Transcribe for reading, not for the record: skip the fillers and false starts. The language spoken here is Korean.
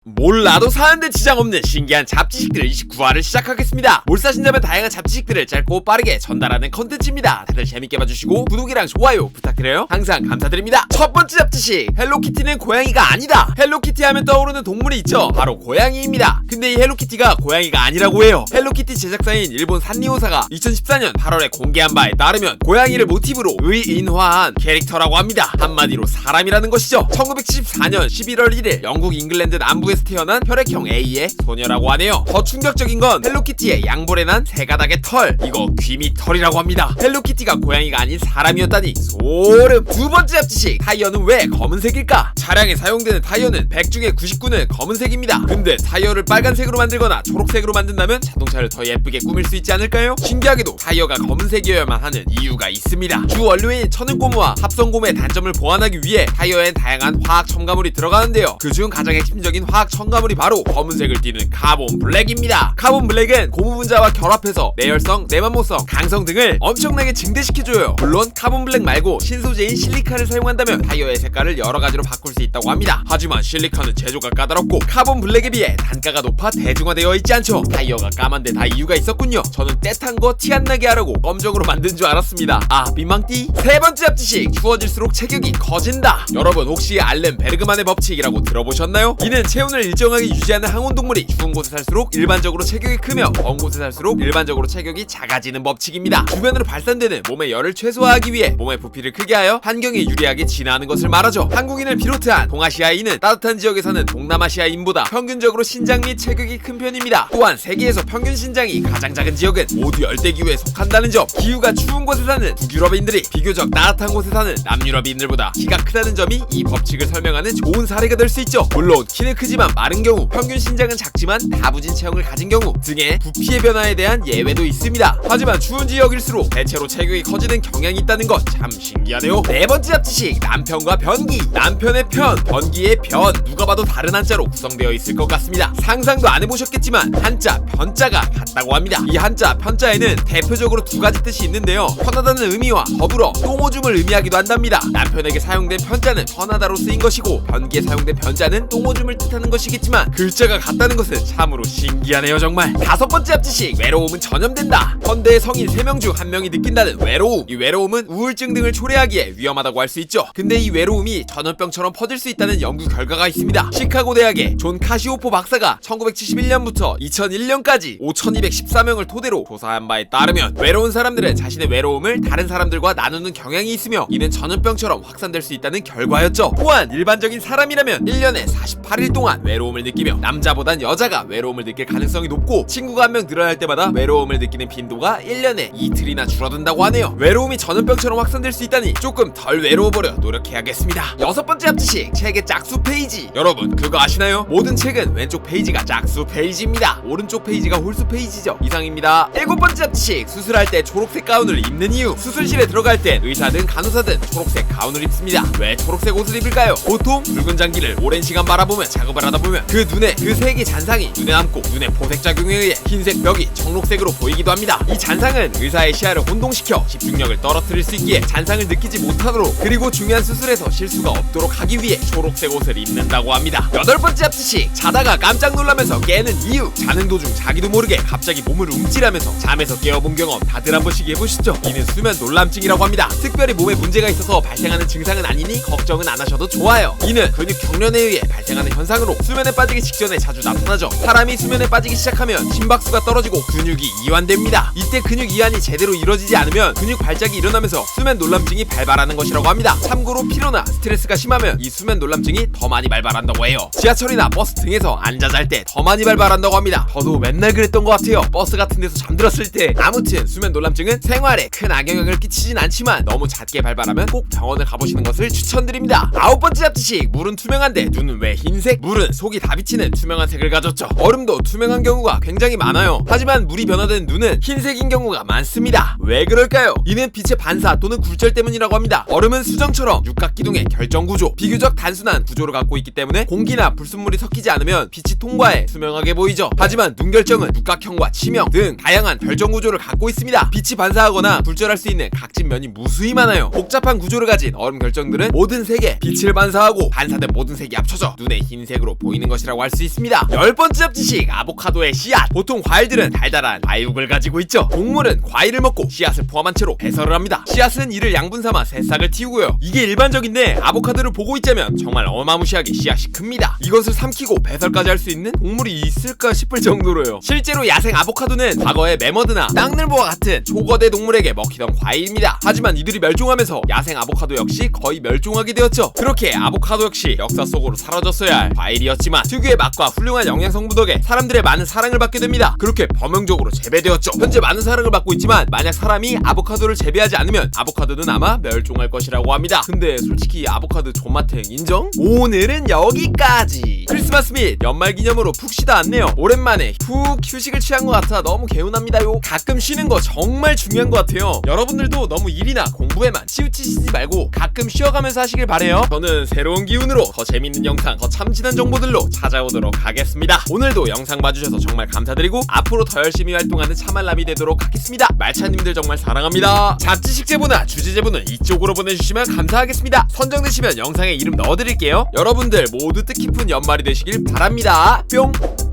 몰라도 사는데 지장 없는 신기한 잡지식들 29화를 시작하겠습니다. 몰사신자면 다양한 잡지식들을 짧고 빠르게 전달하는 컨텐츠입니다. 다들 재밌게 봐주시고 구독이랑 좋아요 부탁드려요. 항상 감사드립니다. 첫 번째 잡지식, 헬로키티는 고양이가 아니다. 헬로키티 하면 떠오르는 동물이 있죠. 바로 고양이입니다. 근데 이 헬로키티가 고양이가 아니라고 해요. 헬로키티 제작사인 일본 산리오사가 2014년 8월에 공개한 바에 따르면 고양이를 모티브로 의인화한 캐릭터라고 합니다. 한마디로 사람이라는 것이죠. 1974년 11월 1일 영국 잉글랜드 남부에서 태어난 혈액형 A의 소녀라고 하네요. 더 충격적인 건 헬로키티의 양볼에 난 세 가닥의 털, 이거 귀밑 털이라고 합니다. 헬로키티가 고양이가 아닌 사람이었다니 소름. 두 번째 잡지식, 타이어는 왜 검은색일까? 차량에 사용되는 타이어는 100 중에 99는 검은색입니다. 근데 타이어를 빨간색으로 만들거나 초록색으로 만든다면 자동차를 더 예쁘게 꾸밀 수 있지 않을까요? 신기하게도 타이어가 검은색이어야만 하는 이유가 있습니다. 주 원료인 천연고무와 합성고무의 단점을 보완하기 위해 타이어엔 다양한 화학 첨가물이 들어가는데요. 그중 가장 핵심적인 화학 첨가물이 바로 검은색을 띠는 카본 블랙입니다. 카본 블랙은 고무 분자와 결합해서 내열성, 내만모성, 강성 등을 엄청나게 증대시켜줘요. 물론 카본 블랙 말고 신소재인 실리카를 사용한다면 타이어의 색깔을 여러가지로 바꿀 수 있다고 합니다. 하지만 실리카는 제조가 까다롭고 카본 블랙에 비해 단가가 높아 대중화되어 있지 않죠. 타이어가 까만데 다 이유가 있었군요. 저는 때탄 거 티 안 나게 하라고 검정으로 만든 줄 알았습니다. 아, 민망띠. 세 번째 잡지식, 추워질수록 체격이 커진다. 여러분 혹시 알렌 베르그만의 법칙이라고 들어보셨나요? 이는 체온을 일정하게 유지하는 항온동물이 추운 곳에 살수록 일반적으로 체격이 크며 더운 곳에 살수록 일반적으로 체격이 작아지는 법칙입니다. 주변으로 발산되는 몸의 열을 최소화하기 위해 몸의 부피를 크게 하여 환경에 유리하게 진화하는 것을 말하죠. 한국인을 비롯한 동아시아인은 따뜻한 지역에 사는 동남아시아인보다 평균적으로 신장 및 체격이 큰 편입니다. 또한 세계에서 평균 신장이 가장 작은 지역은 모두 열대기후에 속한다는 점, 기후가 추운 곳에 사는 북유럽인들이 비교적 따뜻한 곳에 사는 남유럽인들보다 키가 크다는 점이 이 법칙을 설명하는 좋은 사례가 될 수 있죠. 물론 키는 크지만 마른 경우, 평균 신장은 작지만 다부진 체형을 가진 경우 등의 부피의 변화에 대한 예외도 있습니다. 하지만 추운 지역일수록 대체로 체격이 커지는 경향이 있다는 것 참 신기하네요. 네 번째 잡지식, 남편과 변기. 남편의 편, 변기의 변, 누가 봐도 다른 한자로 구성되어 있을 것 같습니다. 상상도 안 해보셨겠지만 한자, 편자가 같다고 합니다. 이 한자, 편자에는 대표적으로 두 가지 뜻이 있는데요. 편하다는 의미와 더불어 똥오줌을 의미하기도 한답니다. 남편에게 사용된 편자는 편하다로 쓰인 것이고 변기에 사용된 변자는 똥오줌을 뜻하는 것이겠지만 글자가 같다는 것은 참으로 신기하네요 정말. 다섯 번째 잡지식, 외로움은 전염된다. 현대의 성인 3명 중 1명이 느낀다는 외로움. 이 외로움은 우울증 등을 초래하기에 위험하다고 할 수 있죠. 근데 이 외로움이 전염병처럼 퍼질 수 있다는 연구 결과가 있습니다. 시카고 대학의 존 카시오포 박사가 1971년부터 2001년까지 5214명을 토대로 조사한 바에 따르면 외로운 사람들은 자신의 외로움을 다른 사람들과 나누는 경향이 있으며 이는 전염병처럼 확산될 수 있다는 결과였죠. 또한 일반적인 사람이라면 1년에 48일 동안 외로움을 느끼며 남자보단 여자가 외로움을 느낄 가능성이 높고 친구가 한 명 늘어날 때마다 외로움을 느끼는 빈도가 1년에 이틀이나 줄어든다고 하네요. 외로움이 전염병처럼 확산될 수 있다니 조금 덜 외로워보려 노력해야겠습니다. 여섯 번째 잡지식, 책의 짝수 페이지. 여러분 그거 아시나요? 모든 책은 왼쪽 페이지가 짝수 페이지입니다. 오른쪽 페이지가 홀수 페이지죠. 이상입니다. 일곱 번째 잡지식, 수술할 때 초록색 가운을 입는 이유. 수술실에 들어갈 땐 의사든 간호사든 초록색 가운을 입습니다. 왜 초록색 옷을 입을까요? 보통 붉은 장기를 오랜 시간 바라보면 작업을 하다 보면 그 눈에 그 색이 잔상이 눈에 남고 눈의 포색작용에 의해 흰색 벽이 청록색으로 보이기도 합니다. 이 잔상은 의사의 시야를 혼동시켜 집중력을 떨어뜨릴 수 있기에 잔상을 느끼지 못하도록, 그리고 중요한 수술에서 실수가 없도록 하기 위해 초록색 옷을 입는다고 합니다. 여덟 번째 잡지식, 자다가 깜짝 놀라면서 깨는 이유. 자는 도중 자기도 모르게 갑자기 몸을 움찔하면서 잠에서 깨어본 경험 다들 한 번씩 해보시죠. 이는 수면 놀람증이라고 합니다. 특별히 몸에 문제가 있어서 발생하는 증상은 아니니 걱정은 안 하셔도 좋아요. 이는 근육 경련에 의해 발생하는 현상으로 수면에 빠지기 직전에 자주 나타나죠. 사람이 수면에 빠지기 시작하면 심박수가 떨어지고 근육이 이완됩니다. 이때 근육 이완이 제대로 이루어지지 않으면 근육 발작이 일어나면서 수면 놀람증이 발발하는 것이라고 합니다. 참고로 피로나 스트레스가 심하면 이 수면 놀람증이 더 많이 발발한다고 해요. 지하철이나 버스 등에서 앉아 잘 때 더 많이 발발한다고 합니다. 저도 맨날 그랬던 것 같아요. 버스 같은 데서 잠들었을 때. 아무튼 수면 놀람증은 생활에 큰 악영향을 끼치진 않지만 너무 잦게 발발하면 꼭 병원을 가보시는 것을 추천드립니다. 아홉 번째 잡지식, 물은 투명한데 눈은 왜 흰색? 물은 속이 다 비치는 투명한 색을 가졌죠. 얼음도 투명한 경우가 굉장히 많아요. 하지만 물이 변화된 눈은 흰색인 경우가 많습니다. 왜 그럴까요? 이는 빛의 반사 또는 굴절 때문이라고 합니다. 얼음은 수정처럼 육각기둥의 결정구조, 비교적 단순한 구조를 갖고 있기 때문에 공기나 불순물이 섞이지 않으면 빛이 통과해 투명하게 보이죠. 하지만 눈결정은 육각형과 치명 등 다양한 결정구조를 갖고 있습니다. 빛이 반사하거나 굴절할 수 있는 각진 면이 무수히 많아요. 복잡한 구조를 가진 얼음 결정들은 모든 색에 빛을 반사하고 반사된 모든 색이 합쳐져 눈에 흰색으로 모습으로 보이는 것이라고 할 수 있습니다. 10번째 잡지식, 아보카도의 씨앗. 보통 과일들은 달달한 과육을 가지고 있죠. 동물은 과일을 먹고 씨앗을 포함한 채로 배설을 합니다. 씨앗은 이를 양분 삼아 새싹을 틔우고요. 이게 일반적인데 아보카도를 보고 있자면 정말 어마무시하게 씨앗이 큽니다. 이것을 삼키고 배설까지 할 수 있는 동물이 있을까 싶을 정도로요. 실제로 야생 아보카도는 과거에 매머드나 땅늘보와 같은 초거대 동물에게 먹히던 과일입니다. 하지만 이들이 멸종하면서 야생 아보카도 역시 거의 멸종하게 되었죠. 그렇게 아보카도 역시 역사 속으로 사라졌어야 할 과일이었지만 특유의 맛과 훌륭한 영양성분 덕에 사람들의 많은 사랑을 받게 됩니다. 그렇게 범용적으로 재배되었죠. 현재 많은 사랑을 받고 있지만 만약 사람이 아보카도를 재배하지 않으면 아보카도는 아마 멸종할 것이라고 합니다. 근데 솔직히 아보카도 존맛탱 인정? 오늘은 여기까지. 크리스마스 및 연말 기념으로 푹 쉬다 왔네요. 오랜만에 푹 휴식을 취한 것 같아 너무 개운합니다요. 가끔 쉬는 거 정말 중요한 것 같아요. 여러분들도 너무 일이나 공부에만 치우치시지 말고 가끔 쉬어가면서 하시길 바래요. 저는 새로운 기운으로 더 재밌는 영상, 더 참신한 정보들로 찾아오도록 하겠습니다. 오늘도 영상 봐주셔서 정말 감사드리고 앞으로 더 열심히 활동하는 참알람이 되도록 하겠습니다. 말차님들 정말 사랑합니다. 잡지식 제보나 주제 제보는 이쪽으로 보내주시면 감사하겠습니다. 선정되시면 영상에 이름 넣어드릴게요. 여러분들 모두 뜻깊은 연말이 되시길 바랍니다. 뿅!